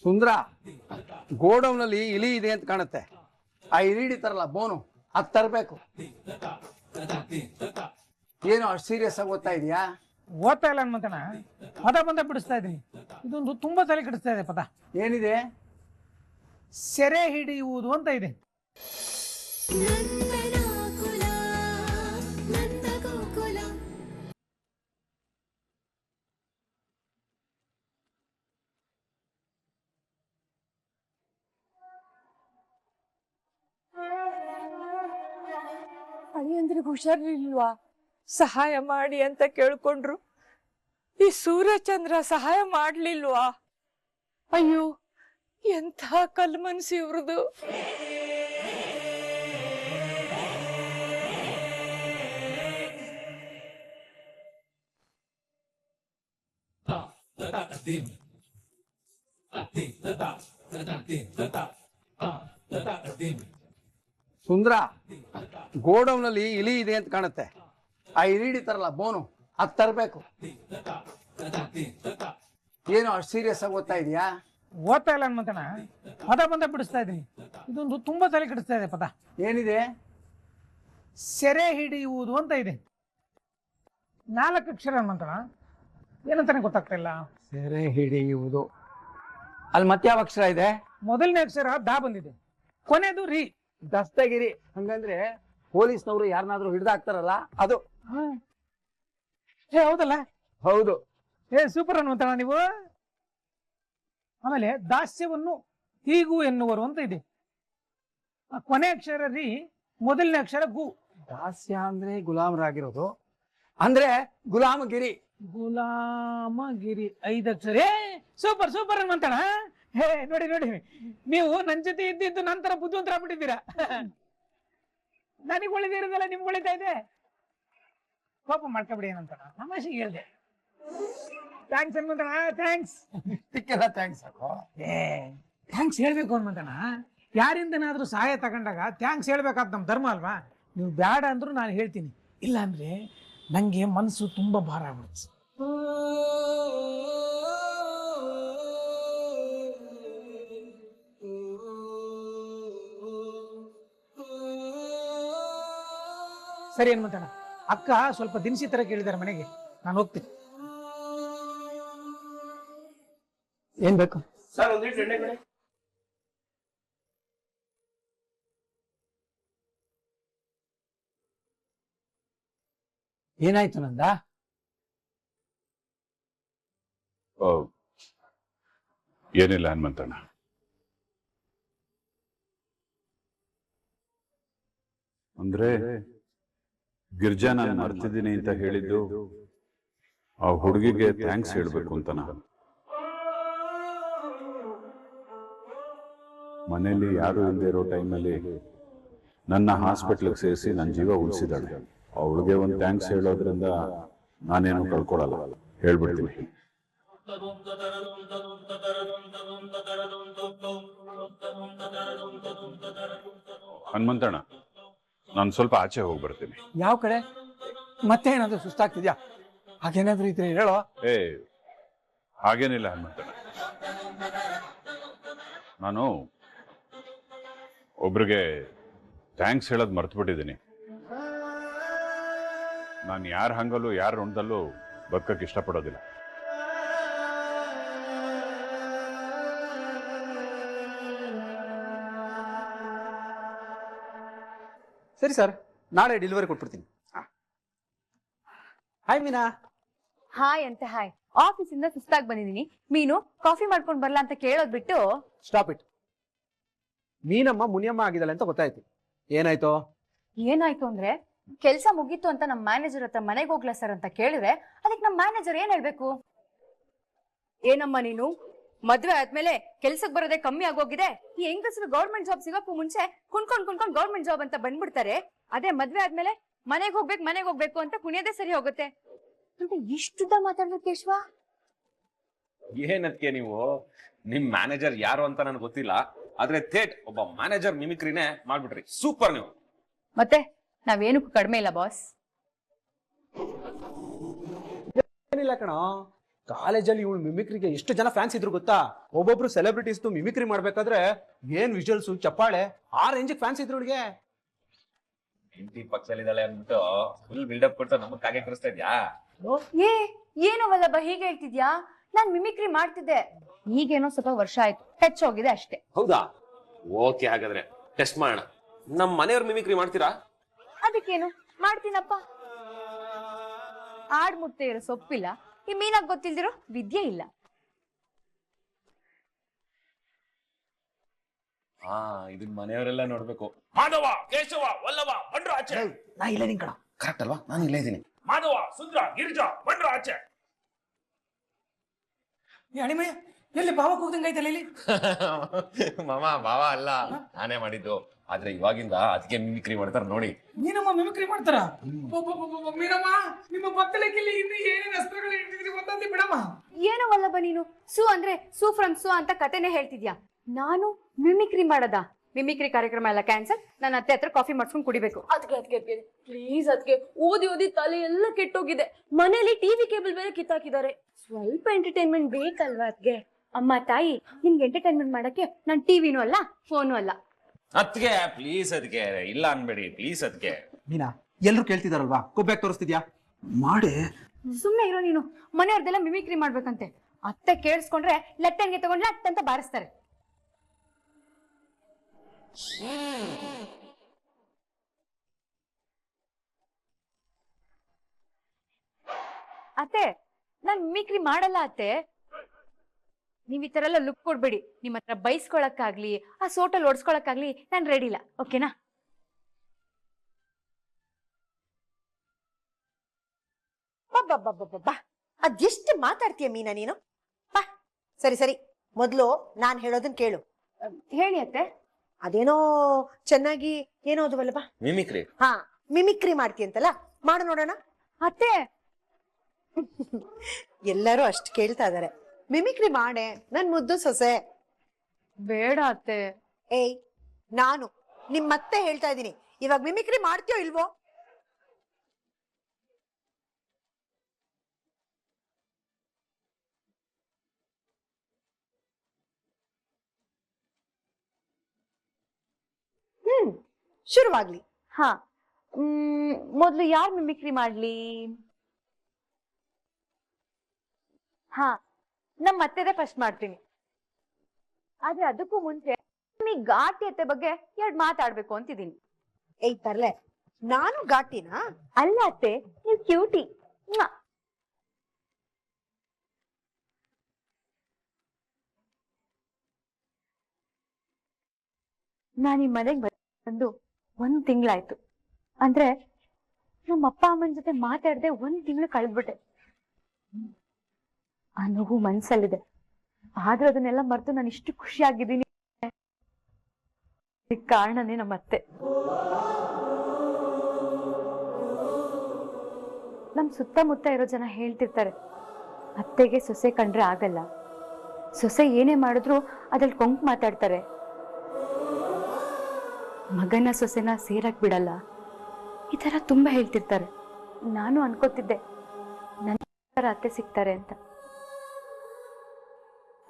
ಸುಂದ್ರ, ಗೋಡೌನಲ್ಲಿ ಇಲಿ ಇದೆ ಅಂತ ಕಾಣುತ್ತೆ. ಆ ಇಲಿ ಹಿಡಿತಾರಲ್ಲ ಬೋನು, ಅದು ತರಬೇಕು. ಏನು ಅಷ್ಟು ಸೀರಿಯಸ್ ಆಗಿ ಓದ್ತಾ ಇದೆಯಾ? ಓದ್ತಾ ಇಲ್ಲ ಅನ್ಮಂತಣ, ಪದ ಬಂದ ಬಿಡಿಸ್ತಾ ಇದ್ದೀನಿ. ಇದೊಂದು ತುಂಬಾ ತಲೆ ಕೆಡಿಸ್ತಾ ಇದೆ ಪದ. ಏನಿದೆ? ಸೆರೆ ಹಿಡಿಯುವುದು ಅಂತ ಇದೆ. ಅಳಿಯಂದ್ರಿಗೆ ಹುಷಾರಿಲ್ವಾ? ಸಹಾಯ ಮಾಡಿ ಅಂತ ಕೇಳ್ಕೊಂಡ್ರು. ಈ ಸೂರ್ಯಚಂದ್ರ ಸಹಾಯ ಮಾಡ್ಲಿಲ್ವಾ? ಅಯ್ಯೋ, ಎಂಥ ಕಲ್ ಮನ್ಸು ಇವ್ರದು. ಸುಂದ್ರ, ಗೋಡೌನಲ್ಲಿ ಇಲಿ ಇದೆ ಅಂತ ಕಾಣುತ್ತೆ. ಆ ಇಲಿ ಹಿಡಿತಾರಲ್ಲ ಬೋನು, ಅದು ತರಬೇಕು. ಏನು ಅಷ್ಟು ಸೀರಿಯಸ್ ಆಗಿ ಓದ್ತಾ ಇದೆಯಾ? ಓದ್ತಾ ಇಲ್ಲ ಅನ್ಮಂತಣ, ಪದ ಬಂದ ಬಿಡಿಸ್ತಾ ಇದ್ದೀನಿ. ಇದೊಂದು ತುಂಬಾ ತಲೆ ಕೆಡಿಸ್ತಾ ಇದೆ ಪದ. ಏನಿದೆ? ಸೆರೆ ಹಿಡಿಯುವುದು ಅಂತ ಇದೆ. 4 ಅಕ್ಷರ ಅನ್ಮಂತಣ, ಏನಂತಾನೆ ಗೊತ್ತಾಗ್ತಾ ಇಲ್ಲ. ಸೆರೆ ಹಿಡಿಯುವುದು. ಅಲ್ಲಿ ಮತ್ತೆ ಯಾವ ಅಕ್ಷರ ಇದೆ? ಮೊದಲನೇ ಅಕ್ಷರ ದಾ ಬಂದಿದೆ, ಕೊನೆದು ರೀ. ದಸ್ತಗಿರಿ. ಹಂಗಂದ್ರೆ ಪೊಲೀಸ್ನವರು ಯಾರನ್ನಾದ್ರೂ ಹಿಡ್ದಾಕ್ತಾರಲ್ಲ ಅದು. ಏ ಹೌದಲ್ಲ? ಹೌದು. ಸೂಪರ್ ಅನ್ನುವಂತಣ ನೀವು. ಆಮೇಲೆ ದಾಸ್ಯವನ್ನು ಹೀಗೂ ಎನ್ನುವರು ಅಂತ ಇದೆ. ಕೊನೆ ಅಕ್ಷರ ರೀ, ಮೊದಲನೇ ಅಕ್ಷರ ಗು. ದಾಸ್ಯ ಅಂದ್ರೆ ಗುಲಾಮರಾಗಿರೋದು, ಅಂದ್ರೆ ಗುಲಾಮಗಿರಿ. ಗುಲಾಮಗಿರಿ 5 ಅಕ್ಷರ. Super super ಅನ್ನುವಂತಣ. ಹೇ ನೋಡಿ ನೋಡಿ, ನೀವು ನನ್ ಜೊತೆ ಇದ್ದಿದ್ದು ನಂತರ ಬುದ್ಧಿವಂತರಾಗ್ಬಿಟ್ಟಿದ್ದೀರಾ. ನನಗೆ ಒಳ್ಳೆದೇ ಇರೋದಲ್ಲ, ನಿಮ್ಗೆ ಒಳ್ಳೆತಾ ಇದೆ. ಕೋಪ ಮಾಡ್ಕೊಬಿಡಿ ಏನಂತಣ, ತಮಾಷೆಗೆ ಹೇಳ್ದೆ. Thanks Hanumanthanna, thanks. ಇದಕ್ಕೆಲ್ಲ ಥ್ಯಾಂಕ್ಸ್ ಸಾಕು. ಥ್ಯಾಂಕ್ಸ್ ಹೇಳ್ಬೇಕು ಹನುಮಂತಣ್ಣ. ಯಾರಿಂದನಾದ್ರೂ ಸಹಾಯ ತಗೊಂಡಾಗ ಥ್ಯಾಂಕ್ಸ್ ಹೇಳ್ಬೇಕಾದ್ ನಮ್ಮ ಧರ್ಮ ಅಲ್ವಾ? ನೀವು ಬೇಡ ಅಂದ್ರೂ ನಾನು ಹೇಳ್ತೀನಿ, ಇಲ್ಲ ಅಂದ್ರೆ ನಂಗೆ ಮನಸ್ಸು ತುಂಬಾ ಭಾರ ಆಗ್ಬಿಡುತ್ತೆ. ಸರಿ ಹನುಮಂತಣ್ಣ, ಅಕ್ಕ ಸ್ವಲ್ಪ ದಿನಸಿ ತರ ಕೇಳಿದಾರೆ ಮನೆಗೆ, ನಾನು ಹೋಗ್ತೀನಿ. ಏನ್ ಬೇಕು ಸರ್? ಒಂದಿಟ್ಟು ಎಣ್ಣೆ ಕೊಡಿ. ಏನಾಯ್ತು ನಂದ? ಏನಿಲ್ಲ ಹನುಮಂತಣ್ಣ. ಅಂದ್ರೆ ಗಿರ್ಜಾ ನಾನು ಮರ್ತಿದ್ದೀನಿ ಅಂತ ಹೇಳಿದ್ದು ಆ ಹುಡುಗಿಗೆ ಥ್ಯಾಂಕ್ಸ್ ಹೇಳ್ಬೇಕು ಅಂತನ. ಮನೆಯಲ್ಲಿ ಯಾರು ಇಲ್ಲದೆ ಇರೋ ಟೈಮಲ್ಲಿ ನನ್ನ ಹಾಸ್ಪಿಟ್ಲಿಗೆ ಸೇರಿಸಿ ನನ್ನ ಜೀವ ಉಳಿಸಿದಾಳೆ. ಅವಳಿಗೆ ಒಂದು ಥ್ಯಾಂಕ್ಸ್ ಹೇಳೋದ್ರಿಂದ ನಾನೇನು ಕಳ್ಕೊಳಲ್ಲ, ಹೇಳ್ಬಿಡ್ತೀನಿ. ಹನುಮಂತಣ್ಣ, ನಾನು ಸ್ವಲ್ಪ ಆಚೆ ಹೋಗಿ ಬರ್ತೀನಿ. ಯಾವ ಕಡೆ? ಮತ್ತೆ ಏನಾದ್ರು ಸುಸ್ತಾಗ್ತಿದ್ಯಾ? ಹಾಗೇನಾದ್ರೂ ಇದ್ರೆ ಹೇಳೋ. ಹಾಗೇನಿಲ್ಲ ಹನುಮಂತಣ್ಣ, ನಾನು ಒಬ್ರಿಗೆ ಥ್ಯಾಂಕ್ಸ್ ಹೇಳೋದು ಮರ್ತ್ಬಿಟ್ಟಿದ್ದೀನಿ. ನಾನು ಯಾರ ಹಂಗಲ್ಲೂ ಯಾರ ಋಣದಲ್ಲೂ ಬದುಕಕ್ಕೆ ಇಷ್ಟಪಡೋದಿಲ್ಲ. ಸರಿ ಸರ್, ನಾಳೆ ಡೆಲಿವರಿ ಕೊಟ್ಬಿಡ್ತೀನಿ. ಹಾಯ್ ಮೀನಾ. ಹಾಯ್ ಅಂತ ಹಾಯ್. ಆಫೀಸಿಂದ ಸುಸ್ತಾಗಿ ಬಂದಿದ್ದೀನಿ. ಮೀನು ಕಾಫಿ ಮಾಡ್ಕೊಂಡು ಬರ್ಲಾ ಅಂತ ಕೇಳೋದ್ ಬಿಟ್ಟು. Stop it. ಮೀನಮ್ಮ ಮುನಿಯಮ್ಮ ಆಗಿದ್ದಾಳೆ ಅಂತ ಗೊತ್ತಾಯ್ತು. ಏನಾಯ್ತು? ಏನಾಯ್ತು ಅಂದ್ರೆ, ಕೆಲ್ಸ ಮುಗೀತು ಅಂತ ನಮ್ ಮ್ಯಾನೇಜರ್ ಹತ್ರ ಮನೆಗೆ ಹೋಗ್ಲಾ ಸರ್ ಅಂತ ಕೇಳಿದ್ರೆ ಅದಕ್ಕೆ ನಮ್ ಮ್ಯಾನೇಜರ್ ಏನ್ ಹೇಳ್ಬೇಕು? ಏನಮ್ಮ ನೀನು ಮದ್ವೆ ಆದ್ಮೇಲೆ ಕೆಲ್ಸಕ್ಕೆ ಬರೋದೇ ಕಮ್ಮಿ ಆಗೋಗಿದೆ. ಈ ಹೆಂಗಸರು ಗೌರ್ಮೆಂಟ್ ಜಾಬ್ ಸಿಗೋಕ್ಕೂ ಮುಂಚೆ ಕುಣ್ಕೊಂಡ್ ಗೌರ್ಮೆಂಟ್ ಜಾಬ್ ಅಂತ ಬಂದ್ಬಿಡ್ತಾರೆ. ಅದೇ ಮದ್ವೆ ಆದ್ಮೇಲೆ ಮನೆಗೆ ಹೋಗ್ಬೇಕು ಅಂತ ಕುಣಿಯೋದೇ ಸರಿ ಹೋಗುತ್ತೆ ಅಂತ ಇಷ್ಟುದ್ದ ಮಾತಾಡ್ಬೇಕು ಕೇಶವ. ಏನಕ್ಕೆ ನೀವು ನಿಮ್ ಮ್ಯಾನೇಜರ್ ಯಾರು ಅಂತ ನನ್ಗೆ ಗೊತ್ತಿಲ್ಲ, ಆದ್ರೆ ಥೇಟ್ ಒಬ್ಬ ಮ್ಯಾನೇಜರ್ ಮಿಮಿಕ್ರಿನೇ ಮಾಡ್ಬಿಟ್ರಿ. ಸೂಪರ್ ನೀವು. ಮತ್ತೆ ನಾವೇನಕ್ಕೂ ಕಡಿಮೆ ಇಲ್ಲ ಬಾಸ್. ಏನಿಲ್ಲ ಕಣೋ, ಕಾಲೇಜಲ್ಲಿ ಇವಳು ಮಿಮಿಕ್ರಿಗೆ ಎಷ್ಟು ಜನ ಫ್ಯಾನ್ಸ್ ಇದ್ರು ಗೊತ್ತಾ? ಒಬ್ಬೊಬ್ರು ಸೆಲೆಬ್ರಿಟೀಸ್ ಮಿಮಿಕ್ರಿ ಮಾಡ್ಬೇಕಾದ್ರೆ ಏನ್ ವಿಜುವಲ್ಸ್ ಚಪ್ಪಾಳೆ ಆ ರೇಂಜಿಗೆ ಫ್ಯಾನ್ಸ್ ಇದ್ರು ಇವಳಿಗೆ. ಹೆಂಡತಿ ಪಕ್ಷದಲ್ಲಿದ್ದಾಳೆ ಅಂದ್ಬಿಟ್ಟು ಫುಲ್ ಬಿಲ್ಡಪ್ ಕೊಟ್ಟು ನಮಗ್ ಕಾಗೆ ಕಳಿಸ್ತಾ ಇದ್ಯಾ? ಏನೋ ವಲ್ಲಭ ಹೀಗೆ ಹೇಳ್ತಿದ್ಯಾ? ನಾನ್ ಮಿಮಿಕ್ರಿ ಮಾಡ್ತಿದ್ದೆ, ಈಗೇನೋ ಸ್ವಲ್ಪ ವರ್ಷ ಆಯ್ತು, ಟಚ್ ಹೋಗಿದೆ ಅಷ್ಟೇ. ಹೌದಾ? ಓಕೆ, ಹಾಗಾದ್ರೆ ಟೆಸ್ಟ್ ಮಾಡೋಣ. ನಮ್ ಮನೆಯವ್ರ ಮಿಮಿಕ್ರಿ ಮಾಡ್ತೀರಾ? ಅದಕ್ಕೇನು, ಮಾಡ್ತೀನಪ್ಪ. ಆಡ್ ಮುಟ್ಟೆ ಇರೋ ಸೊಪ್ಪಿಲ್ಲ, ಈ ಮೀನಾಗ್ ಗೊತ್ತಿಲ್ದಿರೋ ವಿದ್ಯೆ ಇಲ್ಲ. ಹಾ, ಇದನ್ ಮನೆಯವರೆಲ್ಲ ನೋಡ್ಬೇಕು. ಮಾಧವ, ಕೇಶವ, ವಲ್ಲಭ, ಬಂಡ್ರ ಆಚೆ. ನಾ ಇಲ್ಲ ನಿನ್ ಕಣ. ಕರೆಕ್ಟ್ ಅಲ್ವಾ? ನಾನು ಇಲ್ಲೇ ಇದ್ದೀನಿ. ಮಾಧವ, ಸುಂದ್ರ, ಗಿರಿಜಾ, ಬಂಡ್ರ ಆಚೆ. ಅಣಿಮಯ್ಯ ಎಲ್ಲಿ ಬಾವ ಕೂಗ್ದಂಗ ಐತಲ್ಲ ಇಲ್ಲಿ? ಮಾಮ, ಬಾವ ಅಲ್ಲ, ನಾನೇ ಮಾಡಿದ್ದು. ಆದ್ರೆ ಇವಾಗಿಂದ ಅದಕ್ಕೆ ಮಿಮಿಕ್ರಿ ಮಾಡ್ತಾರೆ ನೋಡಿ. ನೀನಮ್ಮ ಮಿಮಿಕ್ರಿ ಮಾಡ್ತಾರ? ಮೀನಮ್ಮ, ನಿಮ್ಮ ಬತ್ತಲಕ್ಕಿಲ್ಲಿ ಇನ್ನು ಏನೇನು ಅಸ್ತ್ರಗಳು ಇಟ್ಟಿದ್ರಿ ಒಂದೊಂದು ಬಿಡಮ್ಮ. ಏನೋ ವಲ್ಲಭ ನೀನು ಸು ಅಂದ್ರೆ ಸೂ ಫ್ರಮ್ ಸು ಅಂತ ಕತೆನೆ ಹೇಳ್ತಿದ್ಯಾ? ನಾನು ಮಿಮಿಕ್ರಿ ಮಾಡದ? ಮಿಮಿಕ್ರಿ ಕಾರ್ಯಕ್ರಮ ಎಲ್ಲ ಕ್ಯಾನ್ಸಲ್. ನನ್ನ ಅತ್ತೆ ಹತ್ರ ಕಾಫಿ ಮಾಡ್ಸ್ಕೊಂಡು ಕುಡಿಬೇಕು. ಅದ್ಕೆ ಪ್ಲೀಸ್ ಅದ್ಕೆ ಓದಿ ತಲೆ ಎಲ್ಲ ಕೆಟ್ಟೋಗಿದೆ. ಮನೇಲಿ ಟಿವಿ ಕೇಬಲ್ ಬೇರೆ ಕಿತ್ತಾಕಿದ್ದಾರೆ. ಸ್ವಲ್ಪ ಎಂಟರ್ಟೈನ್ಮೆಂಟ್ ಬೇಕಲ್ವಾ ಅದ್ಗೆ? ಅಮ್ಮ ತಾಯಿ, ನಿಮ್ಗೆ ಎಂಟರ್ಟೈನ್ಮೆಂಟ್ ಮಾಡಕ್ಕೆ ನಾನ್ ಟಿವಿನೂ ಅಲ್ಲ ಫೋನು ಅಲ್ಲ. ಅದಕ್ಕೆ ಪ್ಲೀಸ್, ಅದಕ್ಕೆ ಇಲ್ಲ ಅನ್ಬೇಡಿ ಪ್ಲೀಸ್. ಅದಕ್ಕೆ ಮೀನಾ, ಎಲ್ರು ಕೇಳ್ತಿದಾರಲ್ವಾ, ಕೊಬ್ಬ್ಯಾಕ್ ತೋರಿಸ್ತಿದ್ಯಾ? ಮಾಡಿ. ಸುಮ್ನೆ ಇರೋ ನೀನು. ಮನೆಯವ್ರದೆಲ್ಲ ಮಿಮಿಕ್ರಿ ಮಾಡ್ಬೇಕಂತೆ. ಅತ್ತೆ ಕೇಳಿಸ್ಕೊಂಡ್ರೆ ಲೆಟ್ಟನ್ಗೆ ತಗೊಂಡ್ರೆ ಅಟ್ಟಂತ ಬಾರಿಸ್ತಾರೆ. ಅತ್ತೆ, ನಾನ್ ಮಿಮಿಕ್ರಿ ಮಾಡಲ್ಲ ಅತ್ತೆ. ನೀವ್ ಈ ತರ ಎಲ್ಲ ಲುಕ್ ಕೊಡ್ಬೇಡಿ. ನಿಮ್ ಹತ್ರ ಬೈಸ್ಕೊಳಕ್ಕಾಗ್ಲಿ ಆ ಸೋಟಲ್ ಓಡಿಸ್ಕೊಳಕ್ಕಾಗ್ಲಿ ನಾನ್ ರೆಡಿ ಇಲ್ಲ, ಓಕೆನಾ? ಅದೆಷ್ಟು ಮಾತಾಡ್ತೀಯ ಮೀನಾ ನೀನು? ಬಾ, ಸರಿ ಮೊದ್ಲು ನಾನ್ ಹೇಳೋದನ್ ಕೇಳು. ಹೇಳಿ ಅತ್ತೆ. ಅದೇನೋ ಚೆನ್ನಾಗಿ ಏನೋ ಓದುವಲ್ಲಪ್ಪ, ಮಿಮಿಕ್ರಿ. ಹಾ, ಮಿಮಿಕ್ರಿ ಮಾಡ್ತೀಯಂತಲ್ಲ, ಮಾಡು ನೋಡೋಣ. ಅತ್ತೆ, ಎಲ್ಲರೂ ಅಷ್ಟು ಕೇಳ್ತಾ ಇದಾರೆ, ಮಿಮಿಕ್ರಿ ಮಾಡೆ ನನ್ ಮುದ್ದು ಸೊಸೆ. ಬೇಡ ಅತ್ತೆ. ಏಯ್, ನಾನು ನಿಮ್ಮತ್ತೆ ಹೇಳ್ತಾ ಇದ್ದೀನಿ, ಇವಾಗ ಮಿಮಿಕ್ರಿ ಮಾಡ್ತೀಯೋ ಇಲ್ವೋ? ಶುರುವಾಗ್ಲಿ. ಹಾ, ಮೊದ್ಲು ಯಾರ್ ಮಿಮಿಕ್ರಿ ಮಾಡ್ಲಿ? ಹಾ, ನಮ್ಮ ಅತ್ತೆದೇ ಫಸ್ಟ್ ಮಾಡ್ತೀನಿ. ಆದ್ರೆ ಅದಕ್ಕೂ ಮುಂಚೆ ಈ ಘಾಟಿ ಅತ್ತೆ ಬಗ್ಗೆ 2 ಮಾತಾಡ್ಬೇಕು ಅಂತಿದ್ದೀನಿ. ಏಯ್ ತರ್ಲೆ, ನಾನು ಘಾಟಿನಾ? ಅಲ್ಲ ಅತ್ತೆ, ನೀವು ಕ್ಯೂಟಿ. ನಾನು ಈ ಮನೆಗೆ ಬಂದು 1 ತಿಂಗಳಾಯ್ತು. ಅಂದ್ರೆ ನಮ್ಮ ಅಪ್ಪ ಅಮ್ಮನ ಜೊತೆ ಮಾತಾಡದೆ 1 ತಿಂಗಳು ಕಳೆದ್ಬಿಟ್ಟೆ. ಆ ನೋವು ಮನ್ಸಲ್ಲಿದೆ. ಆದ್ರೆ ಅದನ್ನೆಲ್ಲ ಮರೆತು ನಾನು ಇಷ್ಟು ಖುಷಿಯಾಗಿದ್ದೀನಿ. ಕಾರಣನೇ ನಮ್ಮ ಅತ್ತೆ. ನಮ್ ಸುತ್ತಮುತ್ತ ಇರೋ ಜನ ಹೇಳ್ತಿರ್ತಾರೆ, ಅತ್ತೆಗೆ ಸೊಸೆ ಕಂಡ್ರೆ ಆಗಲ್ಲ, ಸೊಸೆ ಏನೇ ಮಾಡಿದ್ರು ಅದ್ರಲ್ಲಿ ಕೊಂಕ್ ಮಾತಾಡ್ತಾರೆ, ಮಗನ ಸೊಸೆನ ಸೇರಕ್ ಬಿಡಲ್ಲ, ಈ ತರ ತುಂಬಾ ಹೇಳ್ತಿರ್ತಾರೆ. ನಾನು ಅನ್ಕೋತಿದ್ದೆ ನನ್ನ ಅತ್ತೆ ಸಿಗ್ತಾರೆ ಅಂತ.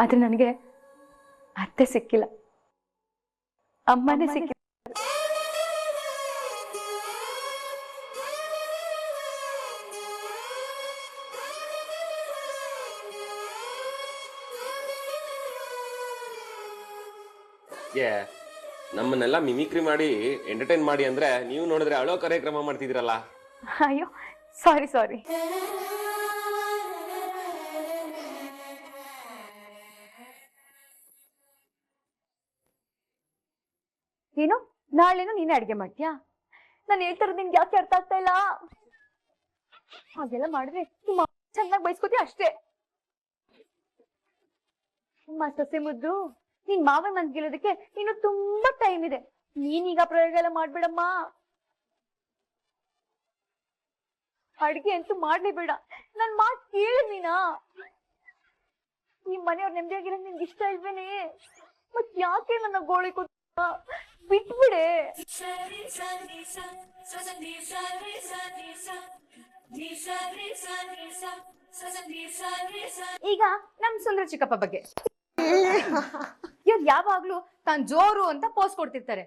ಆದ್ರೆ ನನಗೆ ಅತ್ತೆ ಸಿಕ್ಕಿಲ್ಲ, ಅಮ್ಮನೇ ಸಿಕ್ಕಿಲ್ಲ. ನಮ್ಮನ್ನೆಲ್ಲ ಮಿಮಿಕ್ರಿ ಮಾಡಿ ಎಂಟರ್ಟೈನ್ ಮಾಡಿ ಅಂದ್ರೆ ನೀವು ನೋಡಿದ್ರೆ ಅಳೋ ಕಾರ್ಯಕ್ರಮ ಮಾಡ್ತಿದ್ದೀರಲ್ಲ. ಅಯ್ಯೋ, ಸಾರಿ. ಏನು, ನಾಳೆನೂ ನೀನೇ ಅಡ್ಗೆ ಮಾಡ್ತೀಯಾ? ನಾನು ಹೇಳ್ತಿರೋದು ನಿಂಗೆ ಯಾಕೆ ಅರ್ಥ ಆಗ್ತಾ ಇಲ್ಲ? ಹಾಗೆಲ್ಲ ಮಾಡಿದ್ರೆ ನಿಮ್ಮ ಚೆನ್ನಾಗಿ ಬಯಸ್ಕೋತೀಯ ಅಷ್ಟೇ. ನಿಮ್ಮ ಸೊಸೆ ಮುದ್ದು, ನಿನ್ ಮಾವನ್ ಮನ್ಸ್ ಗೆಲ್ಲೋದಕ್ಕೆ ಇನ್ನು ತುಂಬಾ ಟೈಮ್ ಇದೆ. ನೀನೀಗ ಪ್ರಯೋಗ ಎಲ್ಲ ಮಾಡ್ಬೇಡಮ್ಮ. ಅಡ್ಗೆ ಅಂತೂ ಮಾಡ್ಲೇಬೇಡ. ನನ್ ಮಾತ್ ಕೇಳು ನೀನಾ. ಈ ಮನೆಯವ್ರ ನೆಮ್ಮದಿಯಾಗಿರೋ ನಿನ್ಗೆ ಇಷ್ಟ ಇಲ್ವೇನೆ? ಮತ್ ಯಾಕೆ ನನ್ನ ಗೋಳಿ ಕೊಟ್ಟ ಬಿಟ್ಬಿಡೆ. ಈಗ ನಮ್ ಸುಂದರ ಚಿಕ್ಕಪ್ಪ ಬಗ್ಗೆ ಇವ್ರು ಯಾವಾಗ್ಲೂ ತಾನ್ ಜೋರು ಅಂತ ಪೋಸ್ ಕೊಡ್ತಿರ್ತಾರೆ,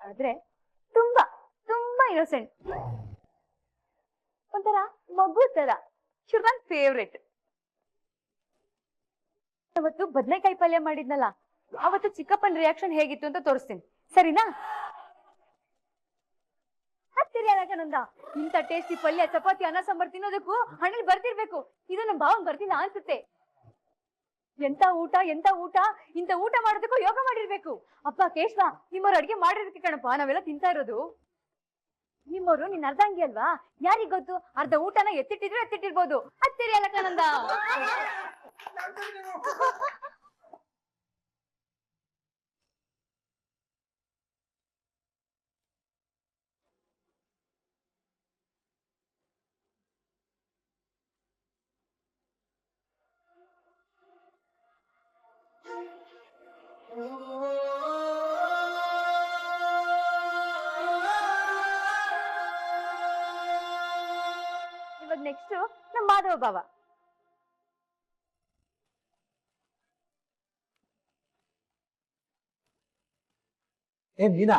ಆದ್ರೆ ತುಂಬಾ ತುಂಬಾ ಇನ್ನೋಸೆಂಟ್, ಒಂಥರ ಮಗು ತರ. ಶುರ್ ನನ್ ಫೇವ್ರೆಟ್. ಅವತ್ತು ಬದ್ನೆಕಾಯಿ ಪಲ್ಯ ಮಾಡಿದ್ನಲ್ಲ, ಅವತ್ತು ಚಿಕ್ಕಪ್ಪನ ರಿಯಾಕ್ಷನ್ ಹೇಗಿತ್ತು ಅಂತ ತೋರಿಸ್ತೀನಿ, ಸರಿನಾ? ಹತ್ತಿರಿಯಾನಂದ ಇಂಥ ಟೇಸ್ಟಿ ಪಲ್ಯ ಚಪಾತಿ ಅನ್ನ ಸಾಂಬಾರ್ ತಿನ್ನೋದಕ್ಕೂ ಹಣ್ಣಲ್ಲಿ ಬರ್ತಿರ್ಬೇಕು. ಇದು ನಮ್ ಭಾವನ್ ಬರ್ತಿಲ್ಲ ಅನ್ಸುತ್ತೆ. ಎಂತ ಊಟ ಎಂತ ಊಟ, ಇಂಥ ಊಟ ಮಾಡೋದಕ್ಕೂ ಯೋಗ ಮಾಡಿರ್ಬೇಕು. ಅಪ್ಪ ಕೇಶವ, ನಿಮ್ಮವ್ರು ಅಡ್ಗೆ ಮಾಡಿರ್ಬೇಕು ಕಣಪ್ಪ, ನಾವೆಲ್ಲ ತಿಂತಾ ಇರೋದು. ನಿಮ್ಮವ್ರು ನಿನ್ ಅರ್ಧಂಗಿ ಅಲ್ವಾ, ಯಾರಿಗ್ ಗೊತ್ತು, ಅರ್ಧ ಊಟನ ಎತ್ತಿಟ್ಟಿದ್ರು ಎತ್ತಿಟ್ಟಿರ್ಬೋದು. ಹತ್ತಿರಿ ಅಲಕಾನಂದ. ಇವಾಗ ನೆಕ್ಸ್ಟ್ ನಮ್ಮ ಮಾಧವ ಭಾವ. ಏ ಮೀನಾ,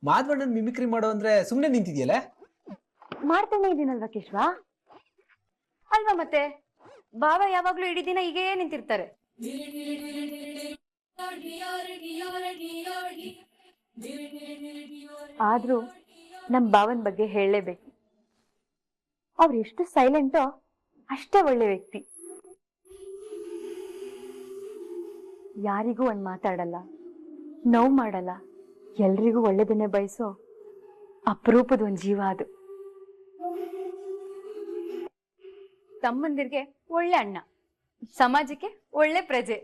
ಮಾಧವಣ್ಣನ್ ಮಿಮಿಕ್ರಿ ಮಾಡೋ ಅಂದ್ರೆ ಸುಮ್ನೆ ನಿಂತಿದ್ಯಲ್ಲ? ಮಾಡ್ತಾನೆ ಇದೀನಲ್ವಾ ಕೇಶವ, ಅಲ್ವಾ? ಮತ್ತೆ ಭಾವ ಯಾವಾಗ್ಲೂ ಇಡೀ ದಿನ ಹೀಗೇ ನಿಂತಿರ್ತಾರೆ. ಆದ್ರೂ ನಮ್ ಭಾವನ್ ಬಗ್ಗೆ ಹೇಳಲೇಬೇಕು. ಅವ್ರು ಎಷ್ಟು ಸೈಲೆಂಟೋ ಅಷ್ಟೇ ಒಳ್ಳೆ ವ್ಯಕ್ತಿ. ಯಾರಿಗೂ ಒಂದ್ ಮಾತಾಡಲ್ಲ, ನೋವು ಮಾಡಲ್ಲ, ಎಲ್ರಿಗೂ ಒಳ್ಳೇದನ್ನೇ ಬಯಸೋ ಅಪರೂಪದ ಒಂದ್ ಜೀವ ಅದು. ತಮ್ಮಂದಿರ್ಗೆ ಒಳ್ಳೆ ಅಣ್ಣ, ಸಮಾಜಕ್ಕೆ ಒಳ್ಳೆ ಪ್ರಜೆ.